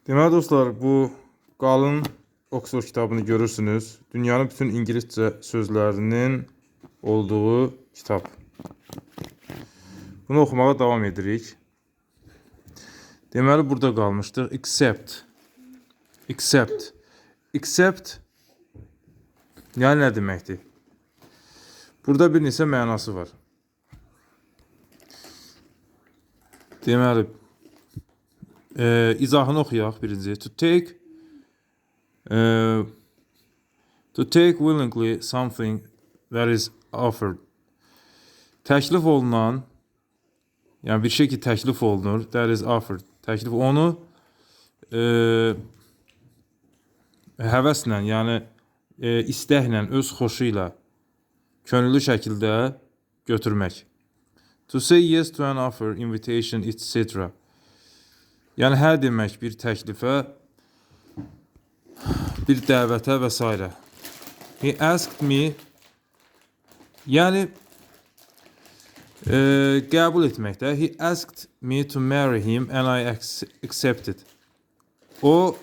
Deməli dostlar, bu qalın Oxford kitabını görürsünüz. Dünyanın bütün İngiliscə sözlərinin olduğu kitab. Bunu oxumağa davam edirik. Deməli burada qalmışdıq. Accept. Yəni nə deməkdir? Burada bir neçə mənası var. Deməli izahını oxuyaq birinci. To take willingly something that is offered. Təklif olunan, yəni bir şey ki təklif olunur, that is offered. Təklif onu həvəslə, yəni istəklə, öz xoşu ilə, könüllü şəkildə götürmək. To say yes to an offer, invitation, etc. Yəni hə demək bir təklifə, bir dəvətə və s. He asked me, yəni qəbul etməkdə. He asked me to marry him and I accepted. O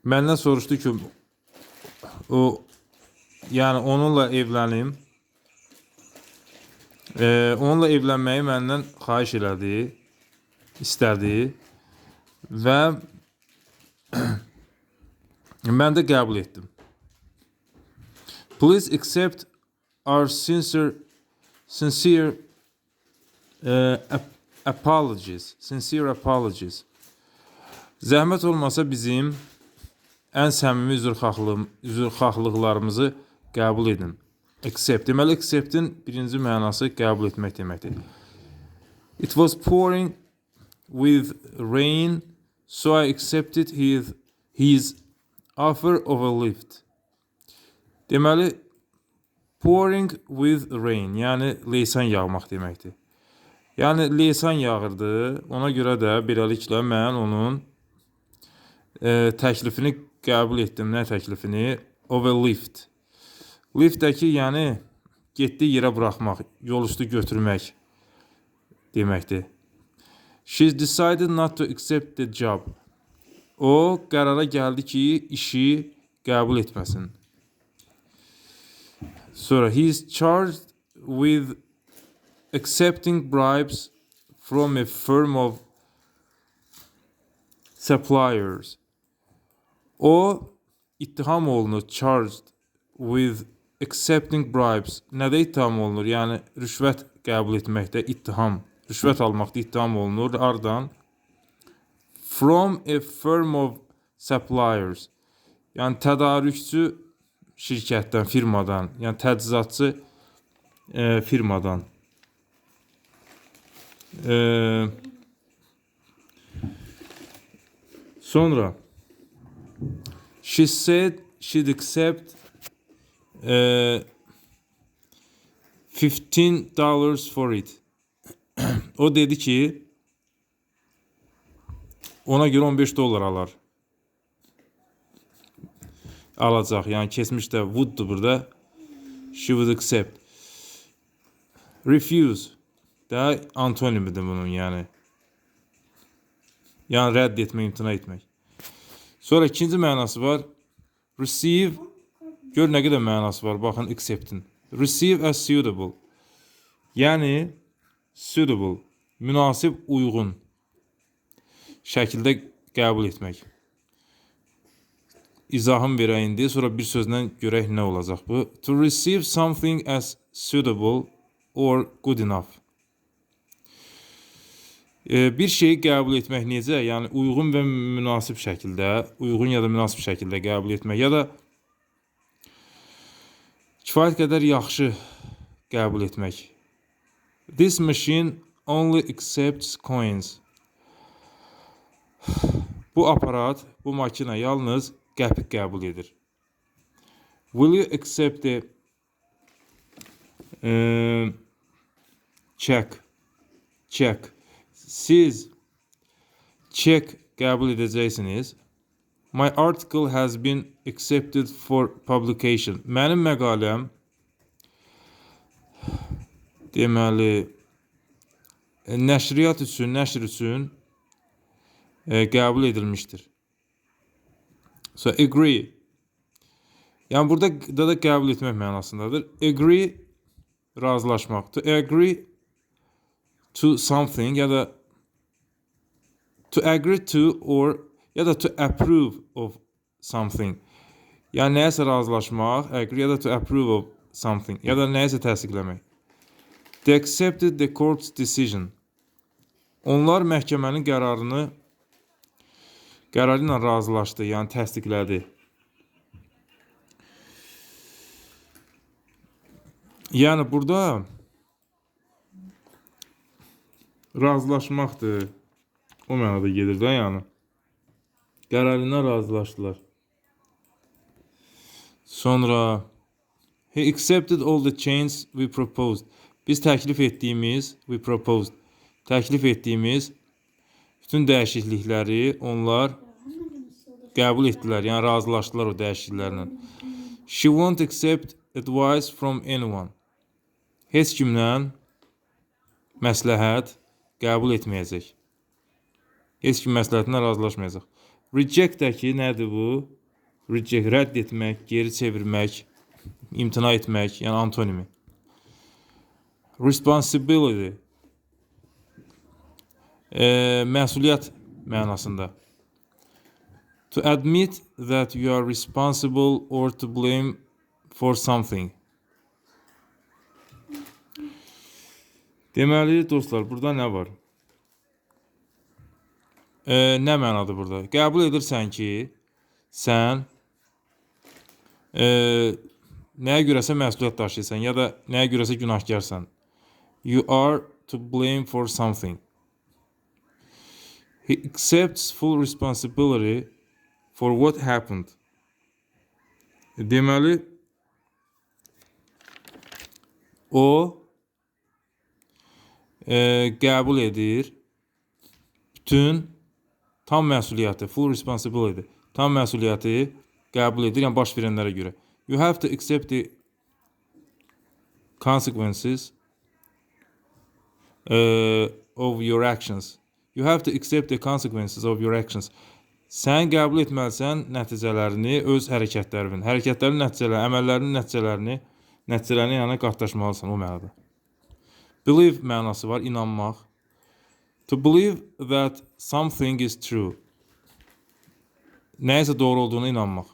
məndən soruşdu ki, yəni onunla evlənim. Onunla evlənməyi məndən xahiş elədi, istədi və mən də qəbul etdim. Please accept our sincere apologies. Zəhmət olmasa bizim ən səmimi üzrxahlıqlarımızı qəbul edin. Accept. Deməli, accept'in birinci mənası qəbul etmək deməkdir. It was pouring with rain, so I accepted his offer of a lift. Deməli, pouring with rain, yəni leysan yağmaq deməkdir. Yəni, leysan yağırdı, ona görə də beləliklə mən onun təklifini qəbul etdim. Nə təklifini? Of a lift. Liftdəki, yəni, getdiyi yerə buraxmaq, yol üstü götürmək deməkdir. She's decided not to accept the job. O, qərara gəldi ki, işi qəbul etməsin. Sonra, he is charged with accepting bribes from a firm of suppliers. O, ittiham olunur, charged with accepting bribes. Nədə ittiham olunur? Yəni, rüşvət qəbul etməkdə ittiham, rüşvət almaqda ittiham olunur. Ardından, from a firm of suppliers. Yəni, tədarükçü şirkətdən, firmadan, yəni təchizatçı firmadan. Sonra, she said she'd accept $15 for it. O dedi ki, ona görə $15 alacaq. Yəni keçmişdə would'dur burada. She would accept. Refuse da antonimidir bunun, yəni. Yəni rədd etmək, imtina etmək. Sonra ikinci mənası var. Receive. Gör nə qədər mənası var. Baxın, accept'in. Receive as suitable. Yəni suitable, münasib, uyğun şəkildə qəbul etmək. İzahım verək indi, sonra bir sözlə görək nə olacaq bu. To receive something as suitable or good enough. Bir şeyi qəbul etmək necə? Yəni uyğun və münasib şəkildə, uyğun ya da münasib şəkildə qəbul etmək ya da kifayət qədər yaxşı qəbul etmək. This machine only accepts coins. Bu aparat, bu makina yalnız qəpik qəbul edir. Will you accept the check? Siz check qəbul edəcəksiniz. My article has been accepted for publication. Mənim məqaləm deməli nəşriyyat üçün, nəşr üçün qəbul edilmişdir. So agree. Yəni burada da qəbul etmək mənasındadır. Agree razılaşmaq. To agree to something ya da to agree to or ya da to approve of something. Yəni nəyəsə razılaşmaq, agree ya da to approve of something ya da nəyəsə təsdiqləmək. They accepted the court's decision. Onlar məhkəmənin qərarı ilə razılaşdı, yəni təsdiqlədi. Yəni burada razılaşmaqdır. O mənada gedir də, yəni. Qərarından razılaşdılar. Sonra he accepted all the changes we proposed. Biz təklif etdiyimiz bütün dəyişiklikləri onlar qəbul etdilər, yəni razılaşdılar o dəyişikliklərlə. She won't accept advice from anyone. Heç kimdən məsləhət qəbul etməyəcək. Heç kim məsləhətinə razılaşmayacaq. Reject-dəki nədir bu? Reject, rədd etmək, geri çevirmək, imtina etmək, yəni antonimi. Responsibility, məsuliyyət mənasında. To admit that you are responsible or to blame for something. Deməli, dostlar, burada nə var? Nə mənadır burada? Qəbul edirsən ki, sən nəyə görəsə məsuliyyət daşıyırsan ya da nəyə görəsə günahkarsan. You are to blame for something. He accepts full responsibility for what happened. Deməli, o qəbul edir bütün tam məsuliyyəti, full responsibility, tam məsuliyyəti qəbul edir, yəni baş verənlərə görə. You have to accept the consequences of your actions. You have to accept the consequences of your actions. Sən qəbul etməlisən nəticələrini, öz hərəkətlərinin nəticələrini, əməllərinin nəticələrini yəni qatlaşmalısan o mənada. Believe mənası var, inanmaq. To believe that something is true. Nəyəsə doğru olduğuna inanmaq.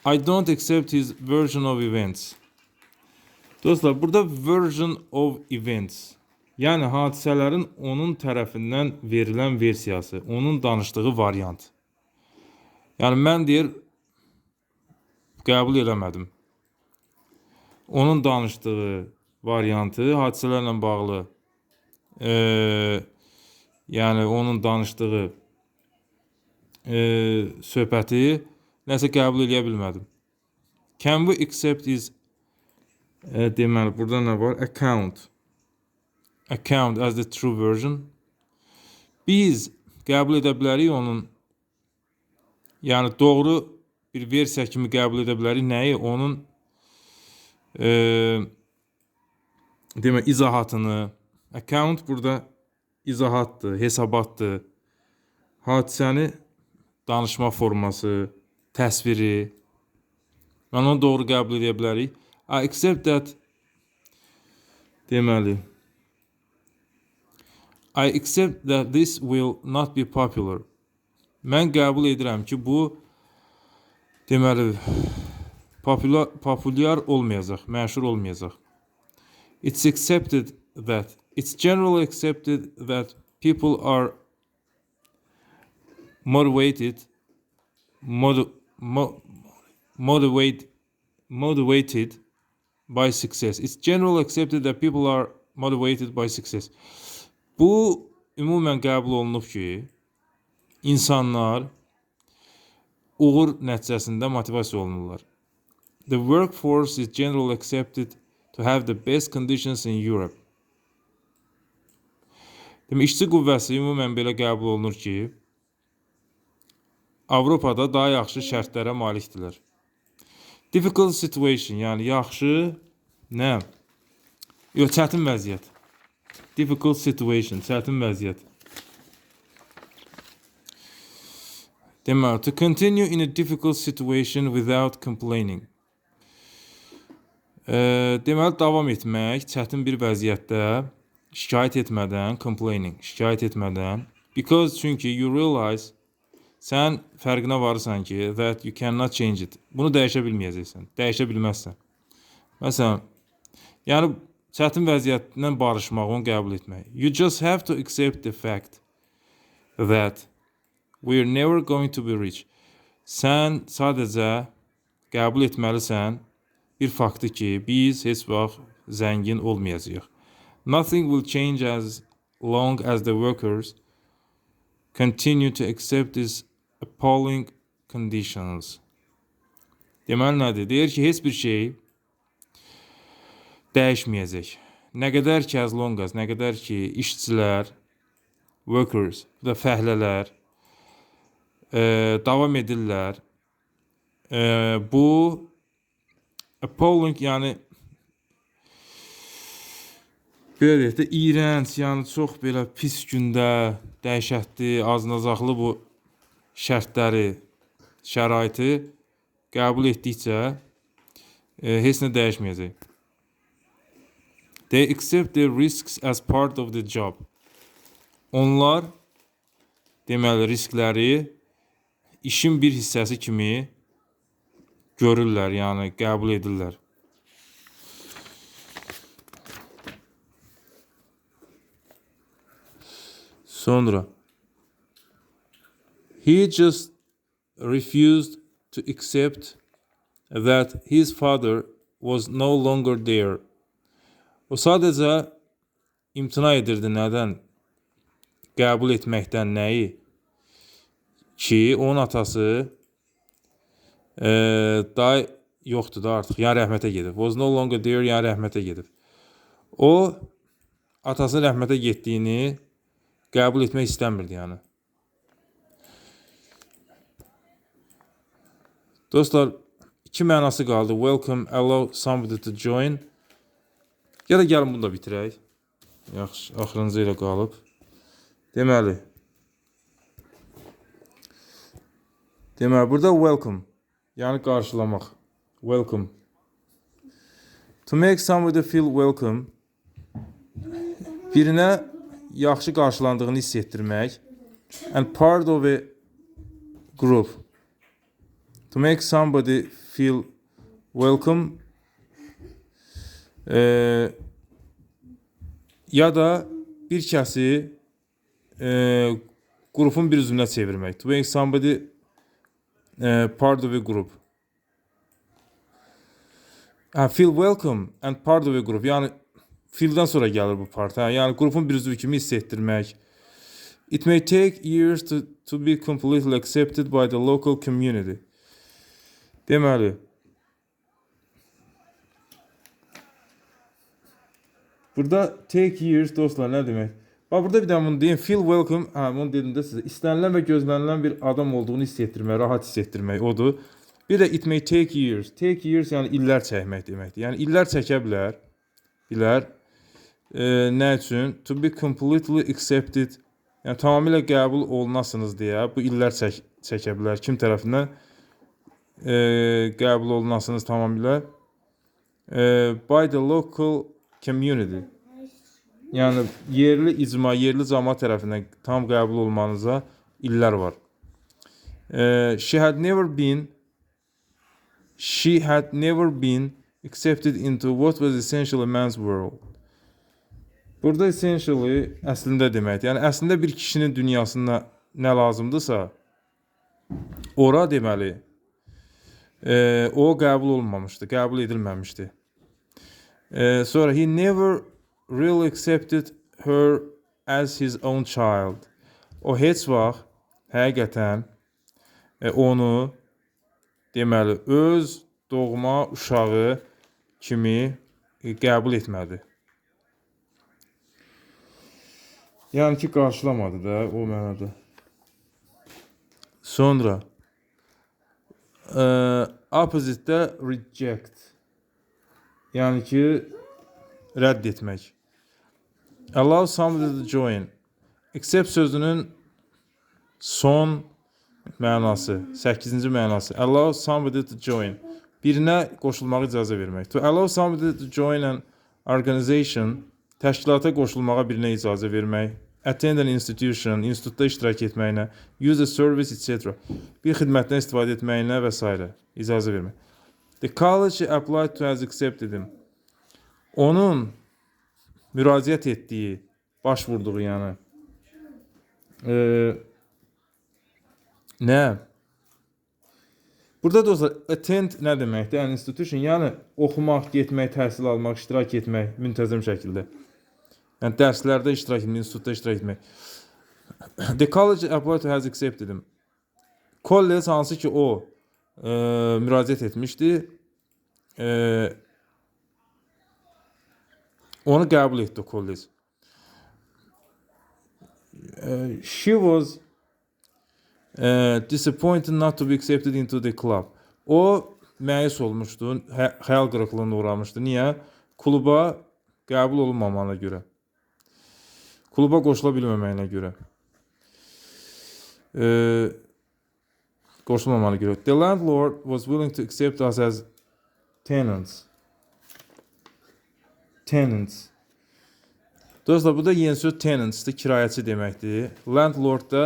I don't accept his version of events. Dostlar, burada version of events, yəni hadisələrin onun tərəfindən verilən versiyası, onun danışdığı variant. Yəni mən deyir, qəbul eləmədim. Onun danışdığı variantı, hadisələrlə bağlı, yəni onun danışdığı söhbəti nəsə qəbul eləyə bilmədim. Can we accept his deməli, burada nə var? Account as the true version. Biz qəbul edə bilərik onun, yəni doğru bir versiya kimi qəbul edə bilərik nəyi? Onun demək, izahatını. Account burada izahatdır, hesabatdır. Hadisəni danışma forması, təsviri. Yəni onu doğru qəbul edə bilərik. I accept that, deməli, I accept that this will not be popular. Mən qəbul edirəm ki, bu deməli populyar olmayacaq, məşhur olmayacaq. It's generally accepted that people are motivated by success. It's generally accepted that people are motivated by success. Bu ümumən qəbul olunub ki, insanlar uğur nəticəsində motivasiya olunurlar. The workforce is generally accepted to have the best conditions in Europe. Demək, işçi qüvvəsi ümumən belə qəbul olunur ki, Avropada daha yaxşı şərtlərə malikdirlər. Difficult situation, yəni yaxşı, nə? Yox, çətin vəziyyət. difficult situation, çətin vəziyyət. Deməli, to continue in a difficult situation without complaining. Deməli, davam etmək, çətin bir vəziyyətdə, şikayət etmədən, complaining, şikayət etmədən. Because, çünki you realize, sən fərqinə varırsan ki, that you cannot change it. Bunu dəyişə bilməyəcəksən, dəyişə bilməzsən. Məsələn, yəni, çətin vəziyyətlə barışmaq, onu qəbul etmək. You just have to accept the fact that we're never going to be rich. Sən sadəcə qəbul etməlisən bir faktı ki, biz heç vaxt zəngin olmayacağıq. Nothing will change as long as the workers continue to accept these appalling conditions. Deməli nədir? Deyir ki, heç bir şey dəyişməyəcək. Nə qədər ki, as long as, nə qədər ki, işçilər, workers, bu da fəhlələr, davam edirlər. Bu appalling, yəni belə deyək də, iyrənc, yəni çox belə pis gündə, dəhşətli, aznazaqlı bu şərtləri, şəraiti qəbul etdikcə heç nə dəyişməyəcək. They accept the risks as part of the job. Onlar deməli riskləri işin bir hissəsi kimi görürlər, yəni qəbul edirlər. Sonra he just refused to accept that his father was no longer there. O sadəcə imtina edirdi nədən? Qəbul etməkdən nəyi? Ki, onun atası daha yoxdur da artıq, yəni rəhmətə gedib. Was no longer there, yəni rəhmətə gedib. O, atasının rəhmətə getdiyini qəbul etmək istəmirdi, yəni. Dostlar, iki mənası qaldı. Welcome, allow somebody to join. Ya da gəlin bunu da bitirək. Yaxşı, axırıncı ilə qalıb. Deməli, burada welcome, yəni qarşılamaq. Welcome. To make somebody feel welcome, birinə yaxşı qarşılandığını hiss etdirmək. And part of a group. To make somebody feel welcome, ya da bir kəsi qrupun bir üzvünə çevirmək. To make somebody part of a group. Feel welcome and part of a group. Yəni feel'dən sonra gəlir bu part. Yəni qrupun bir üzvü kimi hiss etdirmək. It may take years to be completely accepted by the local community. Deməli, burada take years dostlar nə demək? Bax, burada bir də bunu deyim. Feel welcome, bunu dedim də sizə. İstənilən və gözlənilən bir adam olduğunu hiss etdirmək, rahat hiss etdirmək odur. Bir də it may take years. Take years yəni illər çəkmək deməkdir. Yəni illər çəkə bilər. Nə üçün? To be completely accepted. Yəni tamamilə qəbul olunasınız deyə bu illər çəkə bilər. Kim tərəfindən qəbul olunasınız tamamilə? By the local community. Yəni yerli icma, yerli cəmaət tərəfindən tam qəbul olmanıza illər var. She had never been accepted into what was essentially man's world. Burada essentially əslində deməkdir. Yəni əslində bir kişinin dünyasında nə lazımdırsa, ora deməli o qəbul olunmamışdı, qəbul edilməmişdi. Sonra he never really accepted her as his own child. O heç vaxt həqiqətən onu deməli öz doğma uşağı kimi qəbul etmədi. Yəni ki, qarşılamadı da o mənada. Sonra opposite-də reject. Yəni ki, rədd etmək. Allow somebody to join. Accept sözünün son mənası, 8-ci mənası. Allow somebody to join. Birinə qoşulmağa icazə vermək. To allow somebody to join an organization, təşkilata qoşulmağa birinə icazə vermək. Attend an institution, institutda iştirak etməyinə. Use a service, etc. Bir xidmətdən istifadə etməyinə və s. icazə vermək. The college applied to has accepted him. Onun müraciət etdiyi, başvurduğu yəni. Nə? Burada dostlar, attend nə deməkdir? Yəni institution, yəni oxumaq, getmək, təhsil almaq, iştirak etmək müntəzəm şəkildə. Yəni dərslərdə iştirak etmək, institutda iştirak etmək. The college applied to has accepted him. Kollec hansı ki o müraciət etmişdi, onu qəbul etdi kollec. She was disappointed not to be accepted into the club. O məyus olmuşdu, xəyal qırıqlığına uğramışdı. Niyə? Kluba qəbul olunmamağına görə. Kluba qoşula bilməməyinə görə. Qoşulmamağına görə. The landlord was willing to accept us as tenants. Tenants. Dostlar, bu da yeni söz tenants'dır, kirayəçi deməkdir. Landlord da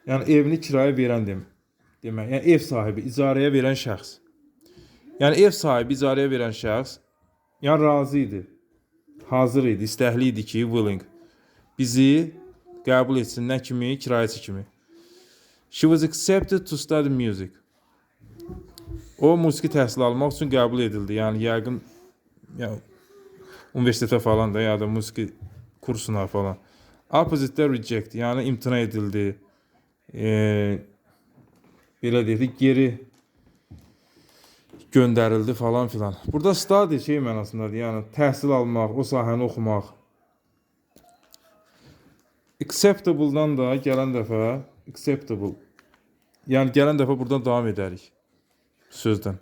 yəni evini kiraya verən demək. Yəni ev sahibi, icarəyə verən şəxs. Yəni ev sahibi, icarəyə verən şəxs yəni razı idi, hazır idi, istəkli idi ki, willing bizi qəbul etsin, nə kimi? Kirayəçi kimi. She was accepted to study music. O musiqi təhsil almaq üçün qəbul edildi. Yəni yəqin universitetə falan da, ya da musiqi kursuna falan. Opposite reject, yəni imtina edildi. Belə deyək, geri göndərildi falan filan. Burada study şey mənasındadır, yəni təhsil almaq, o sahəni oxumaq. Acceptable-dan da gələn dəfə acceptable. Yəni gələn dəfə buradan davam edərik sözdən.